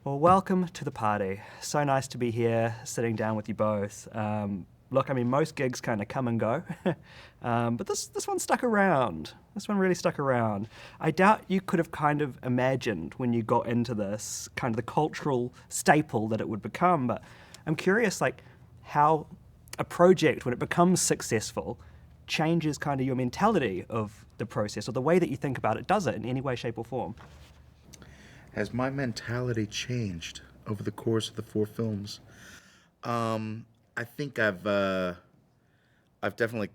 Well, welcome to the party. So nice to be here, sitting down with you both. Look, I mean, most gigs kind of come and go, but this one stuck around. This one really stuck around. I doubt you could have kind of imagined when you got into this, kind of the cultural staple that it would become, but I'm curious, like, how a project, when it becomes successful, changes kind of your mentality of the process, or the way that you think about it. Does it in any way, shape, or form? Has my mentality changed over the course of the 4 films? I think I've definitely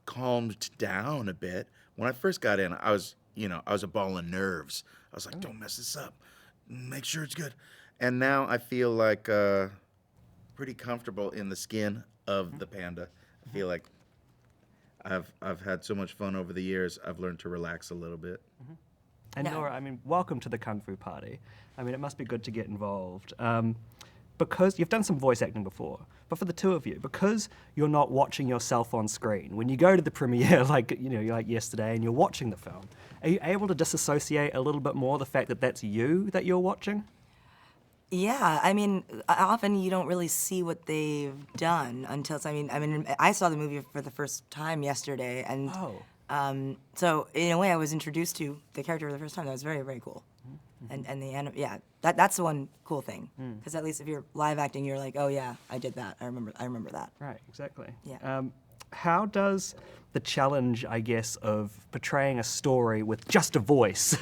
calmed down a bit. When I first got in, I was a ball of nerves. I was like, don't mess this up. Make sure it's good. And now I feel like pretty comfortable in the skin of the panda. I feel like I've had so much fun over the years. I've learned to relax a little bit. And Nora, I mean, welcome to the Kung Fu Party. I mean, it must be good to get involved. Because you've done some voice acting before, but for the two of you, because you're not watching yourself on screen, when you go to the premiere, like yesterday, and you're watching the film, are you able to disassociate a little bit more the fact that that's you that you're watching? Yeah, I mean, often you don't really see what they've done until it's, I saw the movie for the first time yesterday, and so in a way I was introduced to the character for the first time. That was very, very cool. That's the one cool thing, because at least if you're live acting, you're like, oh yeah, I did that. I remember that. Right, exactly. Yeah. How does the challenge, I guess, of portraying a story with just a voice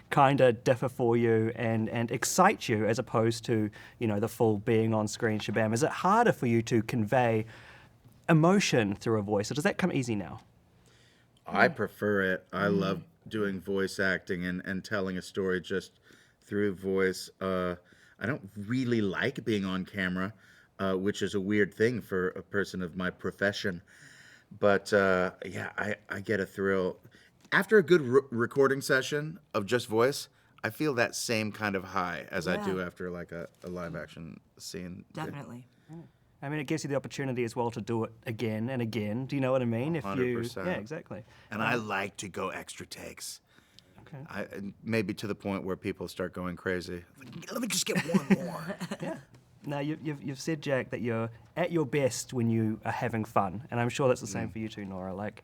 kind of differ for you and excite you as opposed to, the full being on screen shabam? Is it harder for you to convey emotion through a voice, or does that come easy now? I prefer it. I love doing voice acting and telling a story just through voice. I don't really like being on camera, which is a weird thing for a person of my profession. But I get a thrill. After a good recording session of just voice, I feel that same kind of high as I do after like a live action scene. Definitely. I mean, it gives you the opportunity as well to do it again and again. Do you know what I mean? 100%. Yeah, exactly. And I like to go extra takes. Okay. Maybe to the point where people start going crazy. Like, let me just get one more. Yeah. Now, you've said, Jack, that you're at your best when you are having fun, and I'm sure that's the same for you too, Nora. Like,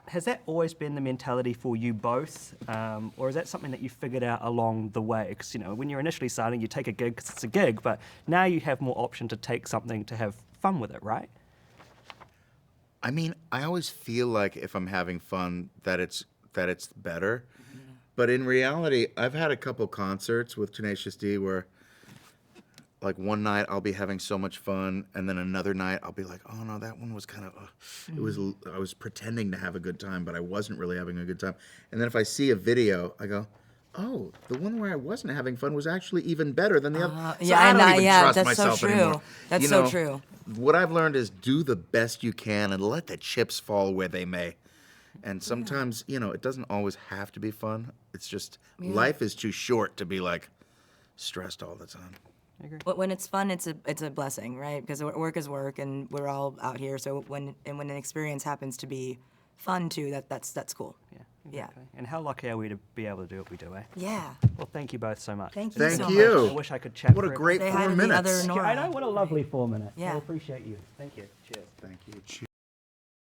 has that always been the mentality for you both, or is that something that you figured out along the way? Because, when you're initially starting, you take a gig because it's a gig, but now you have more option to take something to have fun with it, right? I mean, I always feel like if I'm having fun, that it's better. But in reality, I've had a couple concerts with Tenacious D where, like, one night I'll be having so much fun, and then another night I'll be like, oh no, that one was kind of, I was pretending to have a good time, but I wasn't really having a good time. And then if I see a video, I go, oh, the one where I wasn't having fun was actually even better than the other. So I don't even trust that's myself so true. anymore. That's so true. What I've learned is do the best you can and let the chips fall where they may. And sometimes, it doesn't always have to be fun. It's just life is too short to be like stressed all the time. I agree. When it's fun, it's a blessing, right? Because work is work, and we're all out here. So when an experience happens to be fun too, that's cool. Yeah, exactly. And how lucky are we to be able to do what we do, eh? Yeah. Well, thank you both so much. Thank you Thank so you. much. I wish I could chat What a forever. great Say 4 hi to the minutes. other Nora. I know, what a lovely 4 minutes. Yeah. I appreciate you. Thank you. Cheers. Thank you.